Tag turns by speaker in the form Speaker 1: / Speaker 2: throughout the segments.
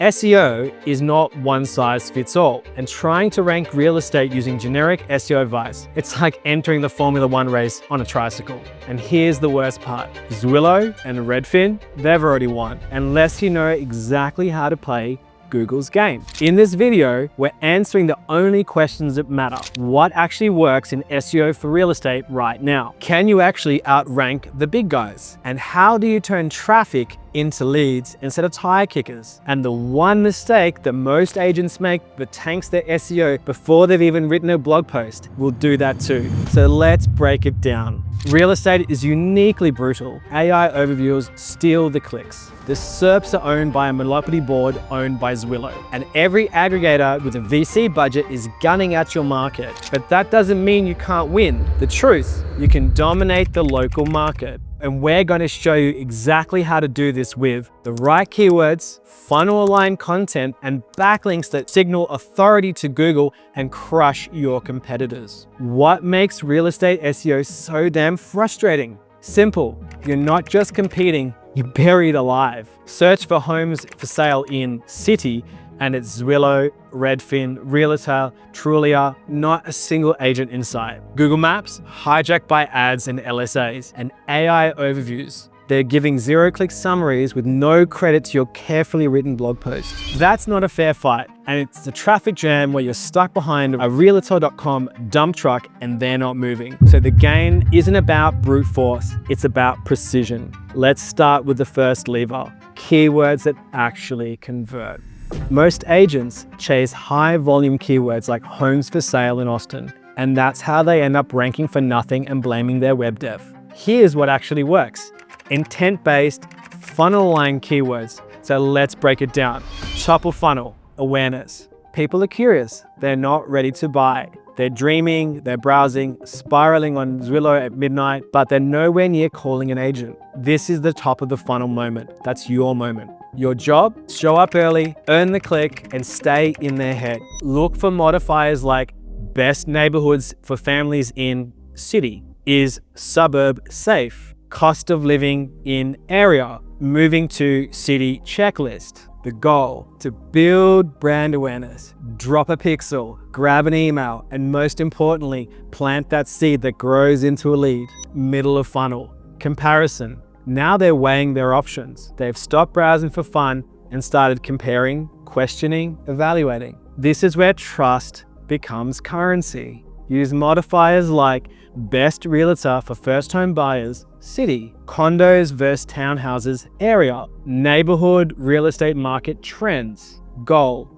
Speaker 1: SEO is not one size fits all, and trying to rank real estate using generic SEO advice, it's like entering the Formula One race on a tricycle. And here's the worst part. Zillow and Redfin, they've already won, unless you know exactly how to play Google's game. In this video, we're answering the only questions that matter. What actually works in SEO for real estate right now? Can you actually outrank the big guys? And how do you turn traffic into leads instead of tire kickers? And the one mistake that most agents make that tanks their SEO before they've even written a blog post will do that too. So let's break it down. Real estate is uniquely brutal. AI overviews steal the clicks. The SERPs are owned by a monopoly board owned by Zillow. And every aggregator with a VC budget is gunning at your market. But that doesn't mean you can't win. The truth, you can dominate the local market. And we're going to show you exactly how to do this with the right keywords, funnel-aligned content, and backlinks that signal authority to Google and crush your competitors. What makes real estate SEO so damn frustrating? Simple. You're not just competing, you're buried alive. Search for homes for sale in city, and it's Zillow, Redfin, Realtor, Trulia, not a single agent in sight. Google Maps, hijacked by ads and LSAs, and AI overviews. They're giving zero-click summaries with no credit to your carefully written blog post. That's not a fair fight, and it's a traffic jam where you're stuck behind a Realtor.com dump truck and they're not moving. So the game isn't about brute force, it's about precision. Let's start with the first lever, keywords that actually convert. Most agents chase high volume keywords like homes for sale in Austin, and that's how they end up ranking for nothing and blaming their web dev. Here's what actually works. Intent-based, funnel-aligned keywords. So let's break it down. Top of funnel, awareness. People are curious, they're not ready to buy. They're dreaming, they're browsing, spiraling on Zillow at midnight, but they're nowhere near calling an agent. This is the top of the funnel moment. That's your moment. Your job, show up early, earn the click, and stay in their head. Look for modifiers like best neighborhoods for families in city. Is suburb safe? Cost of living in area. Moving to city checklist. The goal, to build brand awareness, drop a pixel, grab an email, and most importantly, plant that seed that grows into a lead. Middle of funnel, comparison. Now they're weighing their options. They've stopped browsing for fun and started comparing, questioning, evaluating. This is where trust becomes currency. Use modifiers like best realtor for first home buyers, city, condos versus townhouses, area, neighborhood real estate market trends. Goal,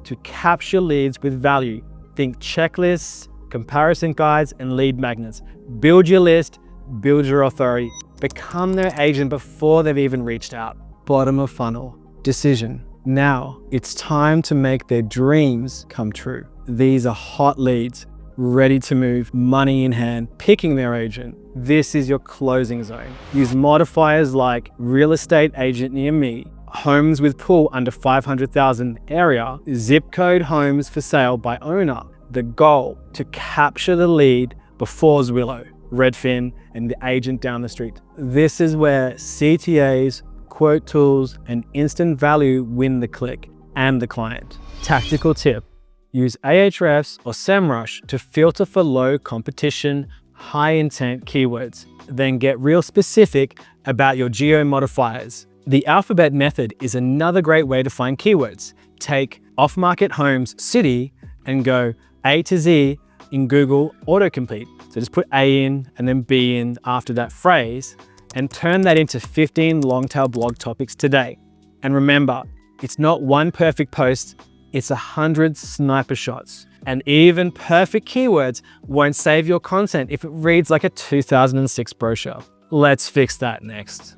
Speaker 1: to capture leads with value. Think checklists, comparison guides, and lead magnets. Build your list, build your authority. Become their agent before they've even reached out. Bottom of funnel, decision. Now it's time to make their dreams come true. These are hot leads, ready to move, money in hand, picking their agent. This is your closing zone. Use modifiers like real estate agent near me, homes with pool under 500,000 area, zip code homes for sale by owner. The goal, to capture the lead before Zillow, Redfin, and the agent down the street. This is where CTAs, quote tools, and instant value win the click and the client. Tactical tip. Use Ahrefs or SEMrush to filter for low competition, high intent keywords. Then get real specific about your geo modifiers. The alphabet method is another great way to find keywords. Take off-market homes city and go A to Z in Google autocomplete. So just put A in and then B in after that phrase and turn that into 15 long tail blog topics today. And remember, it's not one perfect post, it's 100 sniper shots. And even perfect keywords won't save your content if it reads like a 2006 brochure. Let's fix that next.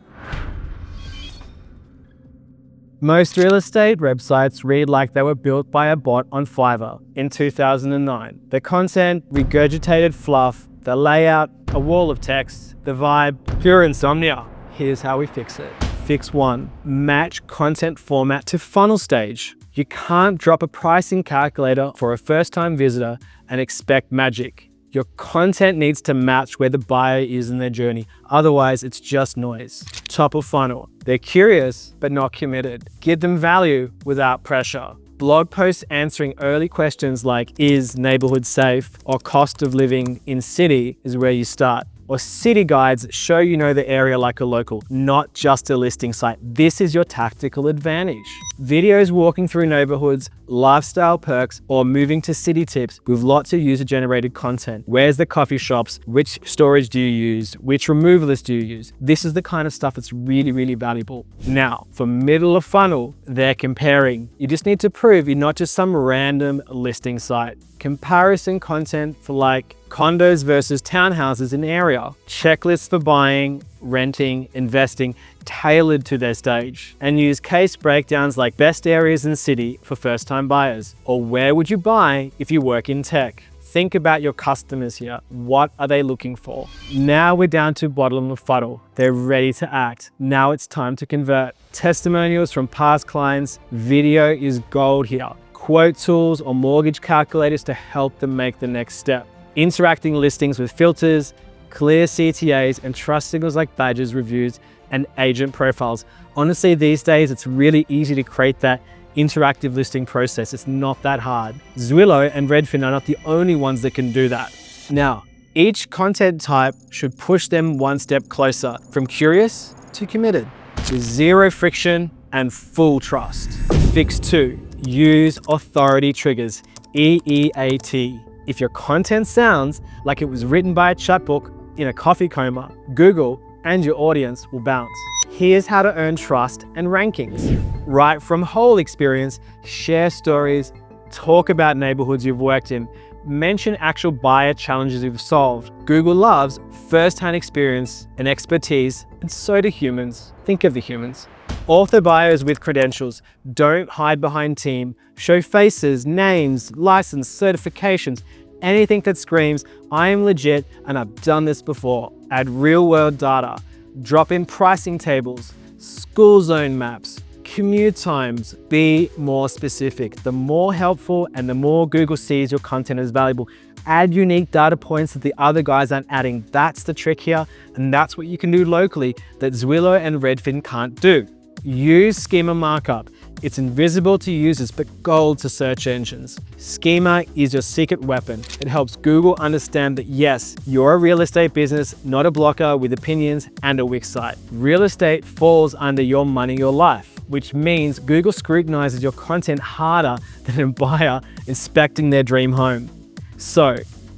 Speaker 1: Most real estate websites read like they were built by a bot on Fiverr in 2009. The content, regurgitated fluff, the layout, a wall of text, the vibe, pure insomnia. Here's how we fix it. Fix 1. Match content format to funnel stage. You can't drop a pricing calculator for a first-time visitor and expect magic. Your content needs to match where the buyer is in their journey. Otherwise, it's just noise. Top of funnel. They're curious, but not committed. Give them value without pressure. Blog posts answering early questions like, is neighborhood safe, or cost of living in city, is where you start. Or city guides show you know the area like a local, not just a listing site. This is your tactical advantage. Videos walking through neighborhoods, lifestyle perks, or moving to city tips with lots of user-generated content. Where's the coffee shops? Which storage do you use? Which removalists do you use? This is the kind of stuff that's really, really valuable. Now, for middle of funnel, they're comparing. You just need to prove you're not just some random listing site. Comparison content for like condos versus townhouses in area, checklists for buying, renting, investing, tailored to their stage, and use case breakdowns like best areas in city for first-time buyers, or where would you buy if you work in tech. Think about your customers here. What are they looking for? Now we're down to bottom of funnel. They're ready to act. Now it's time to convert. Testimonials from past clients, video is gold here. Quote tools or mortgage calculators to help them make the next step. Interacting listings with filters, clear CTAs, and trust signals like badges, reviews, and agent profiles. Honestly, these days, it's really easy to create that interactive listing process. It's not that hard. Zwillow and Redfin are not the only ones that can do that. Now, each content type should push them one step closer from curious to committed, with zero friction and full trust. Fix 2. Use authority triggers, EEAT. If your content sounds like it was written by a chatbot in a coffee coma, Google and your audience will bounce. Here's how to earn trust and rankings. Write from whole experience, share stories, talk about neighborhoods you've worked in, mention actual buyer challenges you've solved. Google loves first-hand experience and expertise, and so do humans. Think of the humans. Author bios with credentials. Don't hide behind team. Show faces, names, license, certifications, anything that screams, I am legit and I've done this before. Add real-world data. Drop in pricing tables, school zone maps, commute times. Be more specific. The more helpful and the more Google sees your content as valuable. Add unique data points that the other guys aren't adding. That's the trick here, and that's what you can do locally that Zwillow and Redfin can't do. Use schema markup. It's invisible to users, but gold to search engines. Schema is your secret weapon. It helps Google understand that yes, you're a real estate business, not a blocker with opinions and a Wix site. Real estate falls under your money, your life, which means Google scrutinizes your content harder than a buyer inspecting their dream home. So,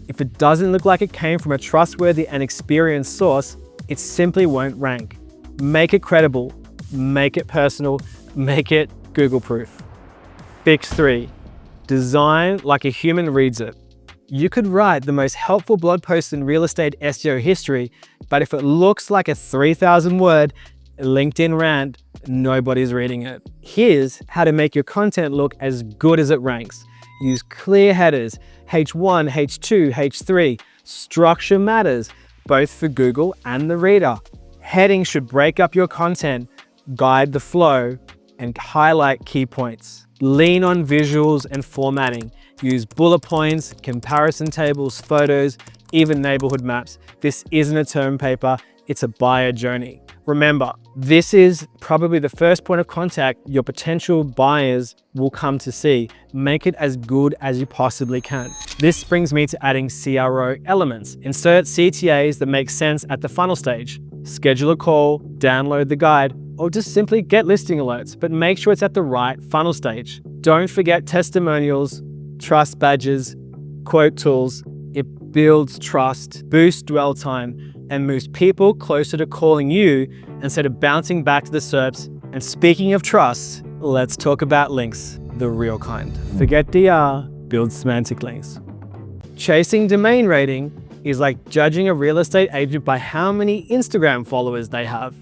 Speaker 1: if it doesn't look like it came from a trustworthy and experienced source, it simply won't rank. Make it credible. Make it personal, make it Google proof. Fix 3, design like a human reads it. You could write the most helpful blog post in real estate SEO history, but if it looks like a 3,000 word LinkedIn rant, nobody's reading it. Here's how to make your content look as good as it ranks. Use clear headers, H1, H2, H3. Structure matters, both for Google and the reader. Headings should break up your content, guide the flow, and highlight key points. Lean on visuals and formatting. Use bullet points, comparison tables, photos, even neighborhood maps. This isn't a term paper, it's a buyer journey. Remember, this is probably the first point of contact your potential buyers will come to see. Make it as good as you possibly can. This brings me to adding CRO elements. Insert CTAs that make sense at the funnel stage. Schedule a call, download the guide, or just simply get listing alerts, but make sure it's at the right funnel stage. Don't forget testimonials, trust badges, quote tools. It builds trust, boosts dwell time, and moves people closer to calling you instead of bouncing back to the SERPs. And speaking of trust, let's talk about links, the real kind. Forget DR, build semantic links. Chasing domain rating is like judging a real estate agent by how many Instagram followers they have.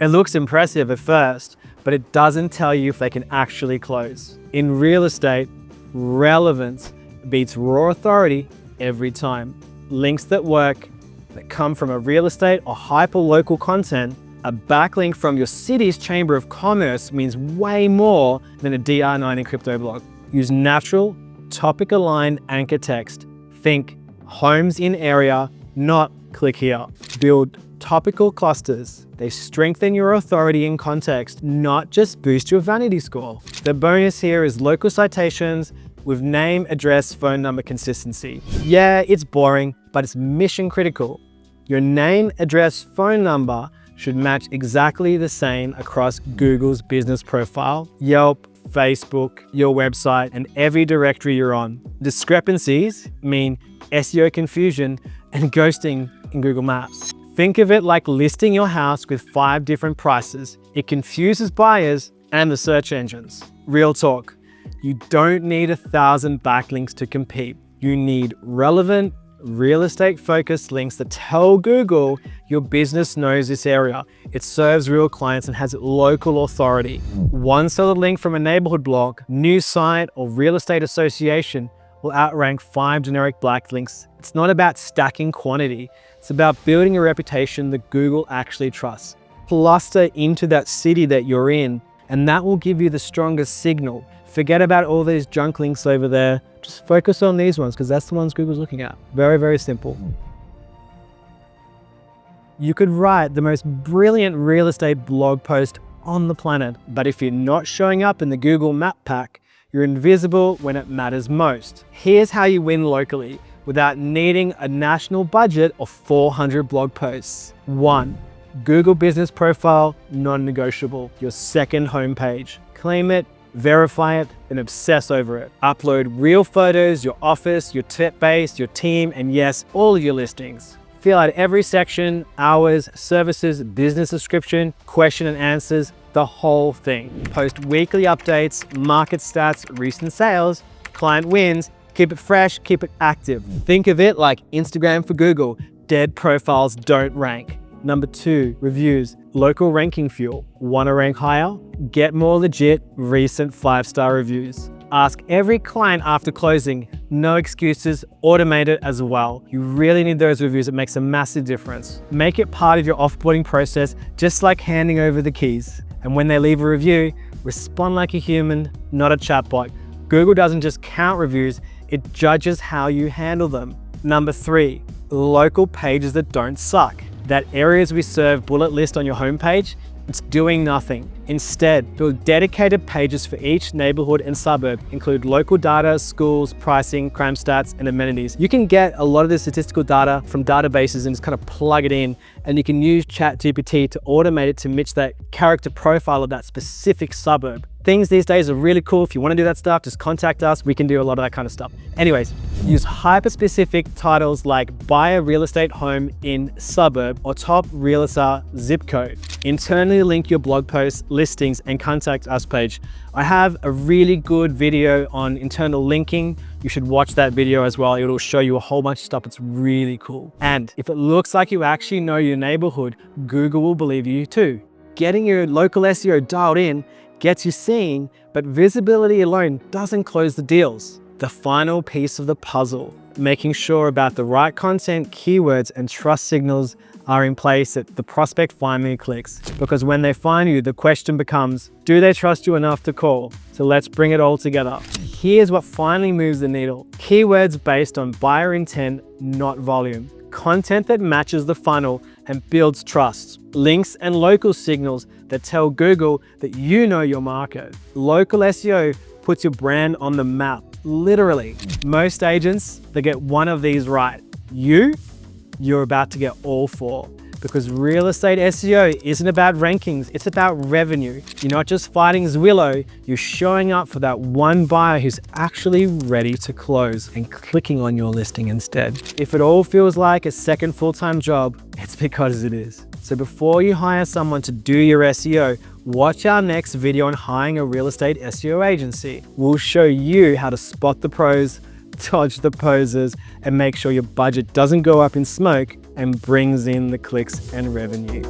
Speaker 1: It looks impressive at first, but it doesn't tell you if they can actually close. In real estate, relevance beats raw authority every time. Links that work, that come from a real estate or hyper-local content, a backlink from your city's chamber of commerce means way more than a DR90 crypto blog. Use natural, topic-aligned anchor text. Think homes in area, not click here. Build topical clusters. They strengthen your authority in context, not just boost your vanity score. The bonus here is local citations with name, address, phone number consistency. Yeah, it's boring, but it's mission critical. Your name, address, phone number should match exactly the same across Google's business profile, Yelp, Facebook, your website, and every directory you're on. Discrepancies mean SEO confusion and ghosting in Google Maps. Think of it like listing your house with 5 different prices. It confuses buyers and the search engines. Real talk, you don't need 1,000 backlinks to compete. You need relevant, real estate focused links that tell Google your business knows this area. It serves real clients and has local authority. One solid link from a neighborhood blog, news site, or real estate association will outrank 5 generic backlinks. It's not about stacking quantity. It's about building a reputation that Google actually trusts. Cluster into that city that you're in, and that will give you the strongest signal. Forget about all these junk links over there. Just focus on these ones because that's the ones Google's looking at. Very, very simple. You could write the most brilliant real estate blog post on the planet, but if you're not showing up in the Google Map pack, you're invisible when it matters most. Here's how you win locally without needing a national budget of 400 blog posts. 1. Google Business Profile, non-negotiable. Your second homepage. Claim it, verify it, and obsess over it. Upload real photos, your office, your tip base, your team, and yes, all your listings. Fill out every section, hours, services, business description, question and answers, the whole thing. Post weekly updates, market stats, recent sales, client wins. Keep it fresh, keep it active. Think of it like Instagram for Google. Dead profiles don't rank. Number 2, reviews. Local ranking fuel. Want to rank higher? Get more legit, recent 5-star reviews. Ask every client after closing. No excuses, automate it as well. You really need those reviews. It makes a massive difference. Make it part of your offboarding process, just like handing over the keys. And when they leave a review, respond like a human, not a chatbot. Google doesn't just count reviews, it judges how you handle them. Number 3, local pages that don't suck. That areas we serve bullet list on your homepage, it's doing nothing. Instead, build dedicated pages for each neighborhood and suburb. Include local data, schools, pricing, crime stats, and amenities. You can get a lot of the statistical data from databases and just kind of plug it in, and you can use ChatGPT to automate it to match that character profile of that specific suburb. Things these days are really cool. If you want to do that stuff, just contact us. We can do a lot of that kind of stuff. Anyways, use hyper-specific titles like buy a real estate home in suburb or top realtor zip code. Internally link your blog posts, listings, and contact us page. I have a really good video on internal linking. You should watch that video as well. It'll show you a whole bunch of stuff. It's really cool. And if it looks like you actually know your neighborhood, Google will believe you too. Getting your local SEO dialed in gets you seen, but visibility alone doesn't close the deals. The final piece of the puzzle, making sure about the right content, keywords, and trust signals are in place that the prospect finally clicks. Because when they find you, the question becomes, do they trust you enough to call? So let's bring it all together. Here's what finally moves the needle. Keywords based on buyer intent, not volume. Content that matches the funnel and builds trust. Links and local signals that tell Google that you know your market. Local SEO puts your brand on the map, literally. Most agents, they get one of these right. You're about to get all 4. Because real estate SEO isn't about rankings, it's about revenue. You're not just fighting Zillow, you're showing up for that one buyer who's actually ready to close and clicking on your listing instead. If it all feels like a second full-time job, it's because it is. So before you hire someone to do your SEO, watch our next video on hiring a real estate SEO agency. We'll show you how to spot the pros, dodge the posers, and make sure your budget doesn't go up in smoke and brings in the clicks and revenue.